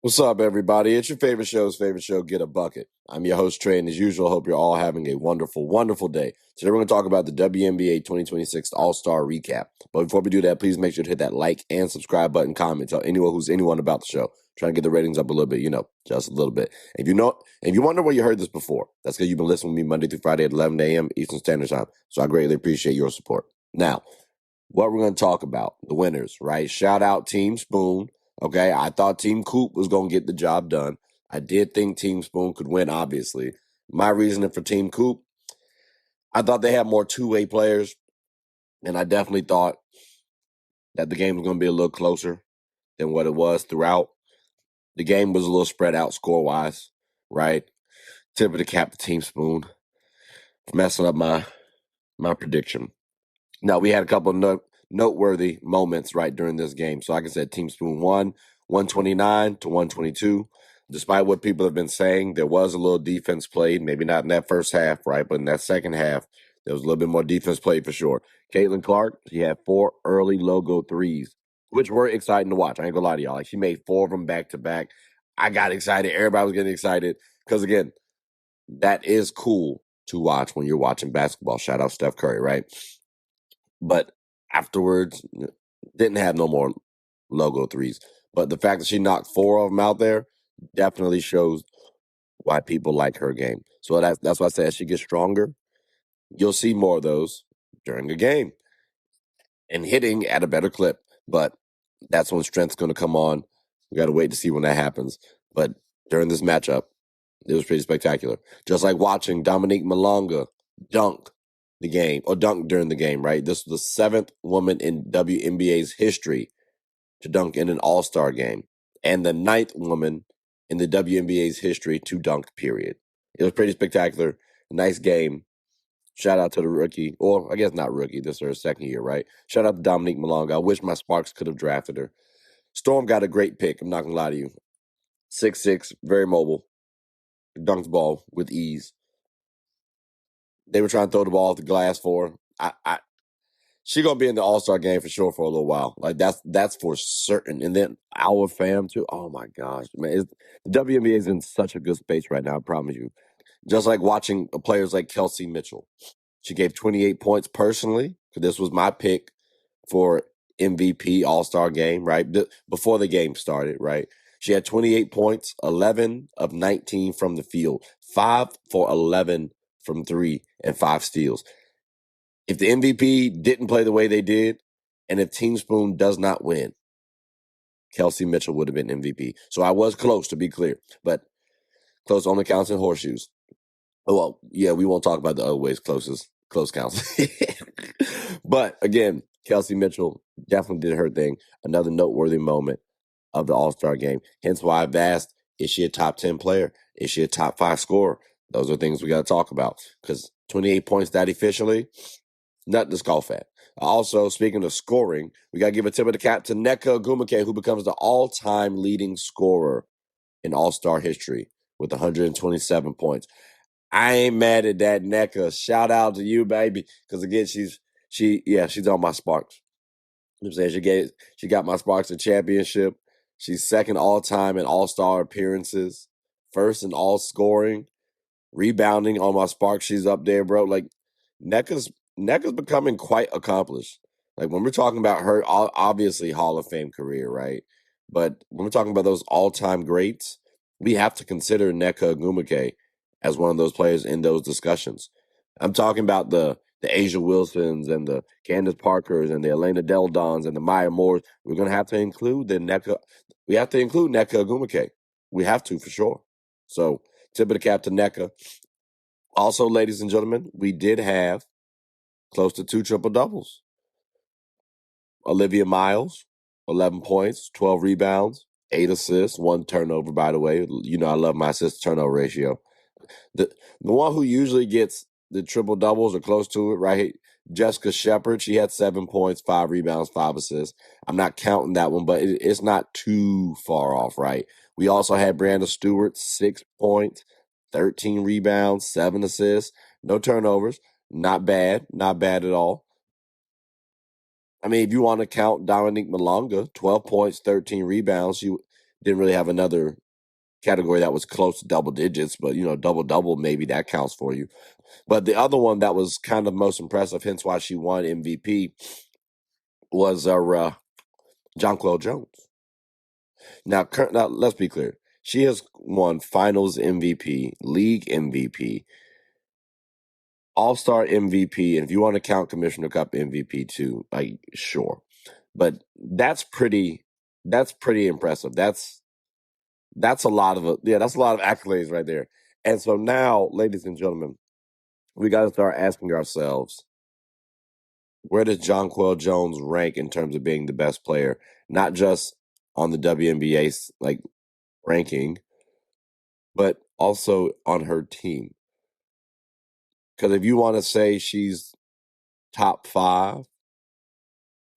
What's up, everybody? It's your favorite show, Get a Bucket. I'm your host, Trey, and as usual, hope you're all having a wonderful, wonderful day. Today, we're going to talk about the WNBA 2026 All-Star Recap. But before we do that, please make sure to hit that like and subscribe button, comment, tell anyone about the show. Trying to get the ratings up a little bit, just a little bit. If you wonder where you heard this before, that's because you've been listening to me Monday through Friday at 11 a.m. Eastern Standard Time. So I greatly appreciate your support. Now, what we're going to talk about, the winners, right? Shout out Team Spoon. Okay, I thought Team Coop was going to get the job done. I did think Team Spoon could win, obviously. My reasoning for Team Coop, I thought they had more two-way players, and I definitely thought that the game was going to be a little closer than what it was throughout. The game was a little spread out score-wise, right? Tip of the cap to Team Spoon for messing up my prediction. Now, we had a couple of noteworthy moments right during this game. So like I said, Team Spoon won 129 to 122. Despite what people have been saying, there was a little defense played, maybe not in that first half, right? But in that second half, there was a little bit more defense played for sure. Caitlin Clark, she had 4 early logo threes, which were exciting to watch. I ain't gonna lie to y'all. Like, she made 4 of them back to back. I got excited. Everybody was getting excited because, again, that is cool to watch when you're watching basketball. Shout out Steph Curry, right? But afterwards, didn't have no more logo threes. But the fact that she knocked 4 of them out there definitely shows why people like her game. So that's why I said as she gets stronger, you'll see more of those during the game and hitting at a better clip. But that's when strength's going to come on. We got to wait to see when that happens. But during this matchup, it was pretty spectacular. Just like watching Dominique Malonga dunk the game, or dunk during the game, right? This was the 7th woman in WNBA's history to dunk in an All-Star game, and the 9th woman in the WNBA's history to dunk, period. It was pretty spectacular. Nice game. Shout out to the rookie, or I guess not rookie, this is her second year, right? Shout out to Dominique Malonga. I wish my Sparks could have drafted her. Storm got a great pick, I'm not going to lie to you. 6'6", very mobile. Dunks ball with ease. They were trying to throw the ball off the glass for her. She gonna be in the All-Star game for sure for a little while. Like that's for certain. And then our fam too. Oh my gosh, man! The WNBA is in such a good space right now. I promise you. Just like watching players like Kelsey Mitchell. She gave 28 points personally. This was my pick for MVP All-Star game. Right before the game started. Right. She had 28 points, 11 of 19 from the field, 5 for 11 from 3, and 5 steals. If the MVP didn't play the way they did, and if Team Spoon does not win, Kelsey Mitchell would have been MVP. So I was close, to be clear, but close only counts in horseshoes. Well, yeah, we won't talk about the other ways close counts. But again, Kelsey Mitchell definitely did her thing. Another noteworthy moment of the All-Star game. Hence why I've asked, is she a top 10 player? Is she a top 5 scorer? Those are things we got to talk about because 28 points that efficiently, nothing to scoff at. Also, speaking of scoring, we got to give a tip of the cap to Nneka Ogwumike, who becomes the all-time leading scorer in All-Star history with 127 points. I ain't mad at that, Nneka. Shout out to you, baby, because again, she's on my Sparks. You know what I'm saying? She got my Sparks a championship. She's second all-time in All-Star appearances, first in all scoring, rebounding on my Sparks. She's up there, bro. Like Nneka's becoming quite accomplished. Like when we're talking about her, obviously Hall of Fame career, right? But when we're talking about those all-time greats, we have to consider Nneka Ogwumike as one of those players in those discussions. I'm talking about the Asia Wilsons and the Candace Parkers and the Elena Del Dons and the Maya Moores. We're gonna have to include Nneka Ogwumike. We have to for sure. So tip of the cap to Nneka. Also, ladies and gentlemen, we did have close to 2 triple doubles. Olivia Miles, 11 points, 12 rebounds, 8 assists, 1 turnover, by the way. You know I love my assist-turnover ratio. The one who usually gets the triple doubles or close to it, right? Jessica Shepard, she had 7 points, 5 rebounds, 5 assists. I'm not counting that one, but it's not too far off, right? We also had Brianna Stewart, 6 points, 13 rebounds, 7 assists, no turnovers. Not bad at all. I mean, if you want to count Dominique Malonga, 12 points, 13 rebounds, Didn't really have another category that was close to double digits, but double maybe that counts for you. But the other one that was kind of most impressive, hence why she won MVP, was Jonquel Jones. Now, let's be clear. She has won Finals MVP, League MVP, All-Star MVP, and if you want to count Commissioner Cup MVP too, sure. But that's pretty impressive. That's a lot of accolades right there. And so now, ladies and gentlemen, we got to start asking ourselves, where does Jonquel Jones rank in terms of being the best player, not just on the WNBA ranking, but also on her team? Because if you want to say she's top 5,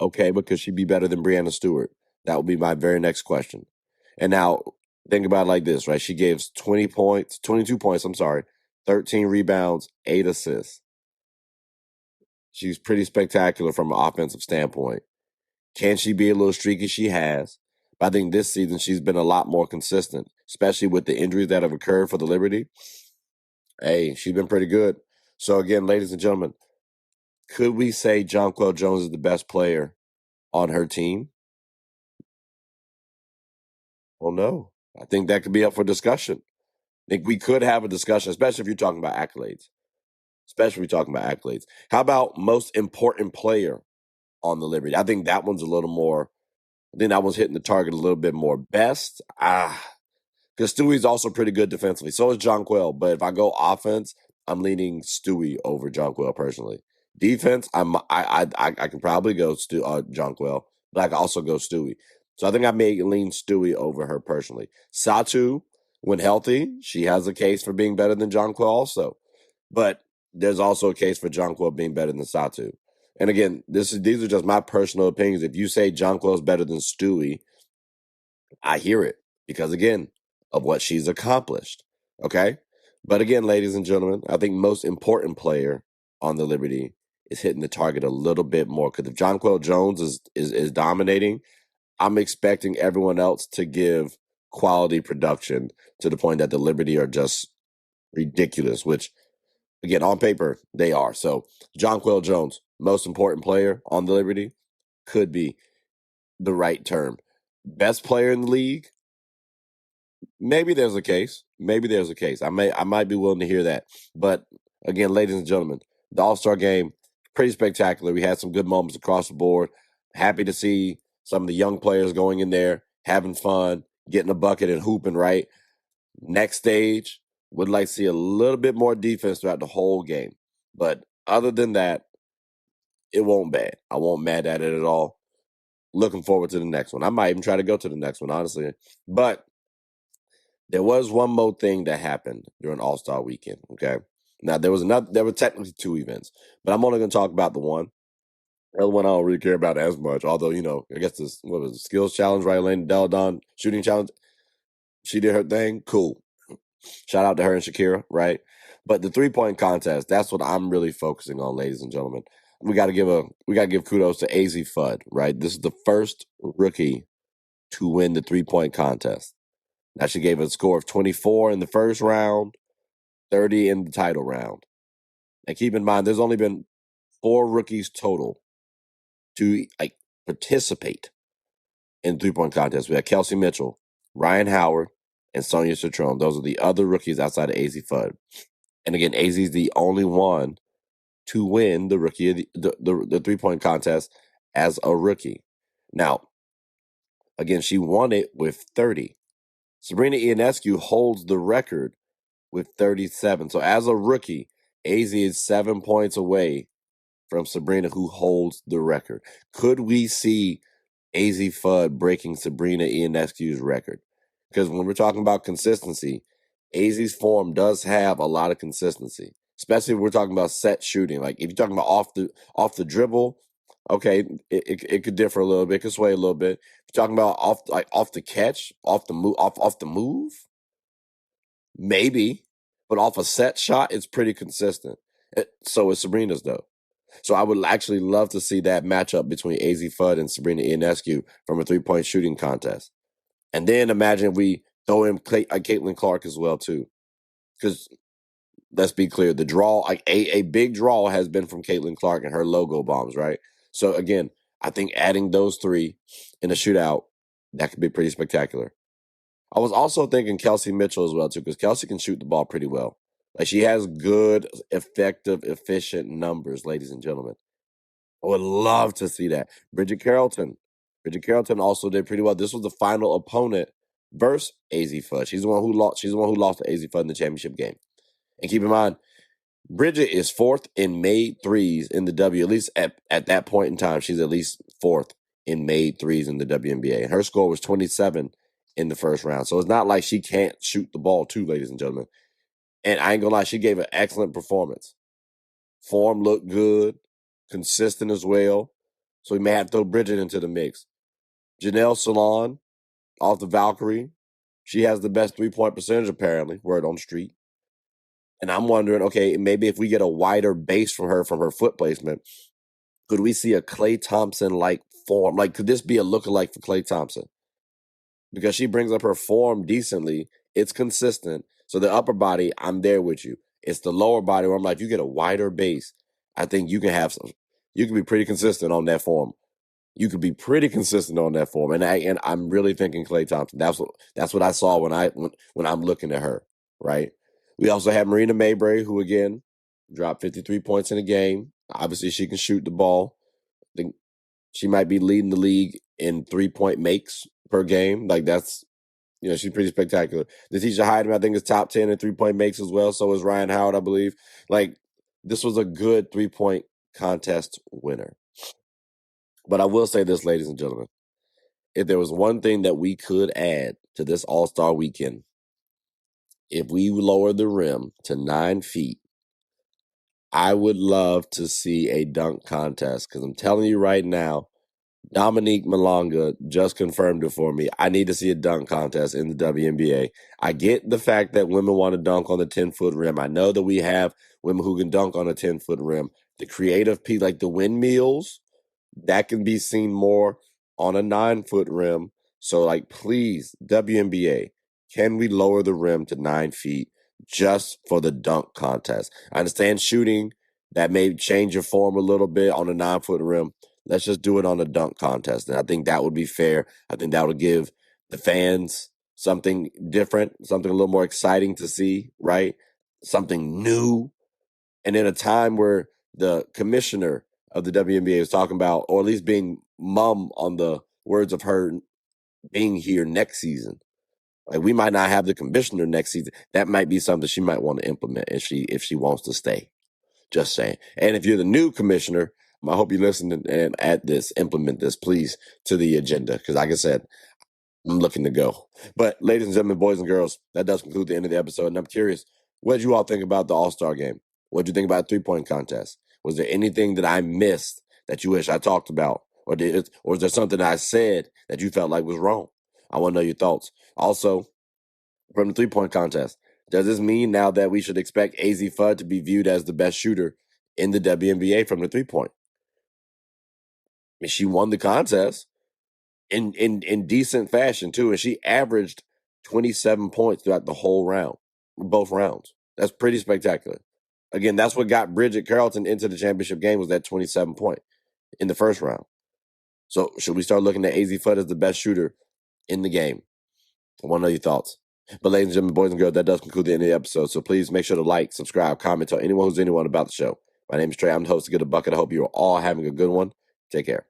okay, because she'd be better than Breanna Stewart. That would be my very next question. And now think about it like this, right? She gives 22 points, 13 rebounds, 8 assists. She's pretty spectacular from an offensive standpoint. Can she be a little streaky? She has. But I think this season she's been a lot more consistent, especially with the injuries that have occurred for the Liberty. Hey, she's been pretty good. So again, ladies and gentlemen, could we say Jonquel Jones is the best player on her team? Well, no. I think that could be up for discussion. I think we could have a discussion, especially if you're talking about accolades. How about most important player on the Liberty? I think that one's hitting the target a little bit more. Best, because Stewie's also pretty good defensively. So is Jonquel. But if I go offense, I'm leaning Stewie over Jonquel personally. Defense, I can probably go Jonquel, but I can also go Stewie. So I think I may lean Stewie over her personally. Satu, when healthy, she has a case for being better than Jonquel also. But there's also a case for Jonquel being better than Satu. And again, these are just my personal opinions. If you say Jonquel is better than Stewie, I hear it because, again, of what she's accomplished. Okay? But again, ladies and gentlemen, I think most important player on the Liberty is hitting the target a little bit more. Because if Jonquel Jones is dominating, I'm expecting everyone else to give quality production to the point that the Liberty are just ridiculous, which, again, on paper, they are. So Jonquel Jones, most important player on the Liberty, could be the right term. Best player in the league? Maybe there's a case. I might be willing to hear that. But again, ladies and gentlemen, the All-Star Game, pretty spectacular. We had some good moments across the board. Happy to see some of the young players going in there, having fun, getting a bucket and hooping, right? Next stage, would like to see a little bit more defense throughout the whole game. But other than that, it won't bad. I won't mad at it at all. Looking forward to the next one. I might even try to go to the next one, honestly. But there was one more thing that happened during All-Star Weekend, okay? Now, there were technically 2 events, but I'm only going to talk about the one. The other one I don't really care about as much, although, I guess what was it, skills challenge, right? Lane Deladon shooting challenge. She did her thing. Cool. Shout out to her and Shakira, right? But the 3-point contest, that's what I'm really focusing on, ladies and gentlemen. We got to give kudos to Azzi Fudd, right? This is the first rookie to win the 3-point contest. Now, she gave a score of 24 in the first round, 30 in the title round. And keep in mind, there's only been 4 rookies total to participate in 3-point contest. We had Kelsey Mitchell, Ryan Howard, and Sonia Citron. Those are the other rookies outside of Azzi Fudd. And again, Azzi's the only one to win the rookie of the 3-point contest as a rookie. Now, again, she won it with 30. Sabrina Ionescu holds the record with 37. So as a rookie, Azzi is 7 points away from Sabrina, who holds the record. Could we see Azzi Fudd breaking Sabrina Ionescu's record? Because when we're talking about consistency, Azzi's form does have a lot of consistency, especially if we're talking about set shooting. Like if you're talking about off the dribble, okay, it could differ a little bit, it could sway a little bit. If you're talking about off the catch, off the move, maybe, but off a set shot, it's pretty consistent. So is Sabrina's though. So I would actually love to see that matchup between Azzi Fudd and Sabrina Ionescu from a 3-point shooting contest. And then imagine if we throw in Caitlin Clark as well, too. Because let's be clear, the draw, like a big draw has been from Caitlin Clark and her logo bombs, right? So again, I think adding those three in a shootout, that could be pretty spectacular. I was also thinking Kelsey Mitchell as well, too, because Kelsey can shoot the ball pretty well. Like, she has good, effective, efficient numbers, ladies and gentlemen. I would love to see that. Bridget Carrollton also did pretty well. This was the final opponent versus Azzi Fudd. She's the one who lost. She's the one who lost to Azzi Fudd in the championship game. And keep in mind, Bridget is fourth in made threes in the W. At least at that point in time, she's at least fourth in made threes in the WNBA. And her score was 27 in the first round. So it's not like she can't shoot the ball too, ladies and gentlemen. And I ain't gonna lie, she gave an excellent performance. Form looked good, consistent as well. So we may have to throw Bridget into the mix. Janelle Salon off the Valkyrie. She has the best three-point percentage, apparently, word on the street. And I'm wondering, okay, maybe if we get a wider base from her foot placement, could we see a Klay Thompson-like form? Like, could this be a lookalike for Klay Thompson? Because she brings up her form decently. It's consistent. So the upper body, I'm there with you. It's the lower body where I'm like, if you get a wider base, I think you can be pretty consistent on that form. You could be pretty consistent on that form. And I'm really thinking Klay Thompson. That's what I saw when I'm looking at her, right? We also have Marina Mabrey, who again dropped 53 points in a game. Obviously, she can shoot the ball. I think she might be leading the league in 3-point makes per game. Like, that's, she's pretty spectacular. Letitia Hyden, I think, is top 10 in 3-point makes as well. So is Ryan Howard, I believe. Like, this was a good 3-point contest winner. But I will say this, ladies and gentlemen. If there was one thing that we could add to this All-Star weekend, if we lower the rim to 9 feet, I would love to see a dunk contest. Because I'm telling you right now, Dominique Malonga just confirmed it for me. I need to see a dunk contest in the WNBA. I get the fact that women want to dunk on the 10-foot rim. I know that we have women who can dunk on a 10-foot rim. The creative piece, like the windmills, that can be seen more on a 9-foot rim. So, like, please, WNBA, can we lower the rim to 9 feet just for the dunk contest? I understand shooting, that may change your form a little bit on a 9-foot rim. Let's just do it on a dunk contest. And I think that would be fair. I think that would give the fans something different, something a little more exciting to see, right? Something new. And in a time where the commissioner of the WNBA is talking about, or at least being mum on the words of her being here next season. Like, we might not have the commissioner next season. That might be something she might want to implement if she wants to stay. Just saying. And if you're the new commissioner, I hope you listen and add this, implement this, please, to the agenda. Because like I said, I'm looking to go. But ladies and gentlemen, boys and girls, that does conclude the end of the episode. And I'm curious, what did you all think about the All-Star game? What did you think about the 3-point contest? Was there anything that I missed that you wish I talked about? Or is there something I said that you felt like was wrong? I want to know your thoughts. Also, from the 3-point contest, does this mean now that we should expect Azzi Fudd to be viewed as the best shooter in the WNBA from the 3-point? I mean, she won the contest in decent fashion, too, and she averaged 27 points throughout the whole round, both rounds. That's pretty spectacular. Again, that's what got Bridget Carrollton into the championship game, was that 27 point in the first round. So should we start looking at Azzi Fudd as the best shooter in the game? I want to know your thoughts. But ladies and gentlemen, boys and girls, that does conclude the end of the episode. So please make sure to like, subscribe, comment, tell anyone who's anyone about the show. My name is Trey. I'm the host of Get a Bucket. I hope you're all having a good one. Take care.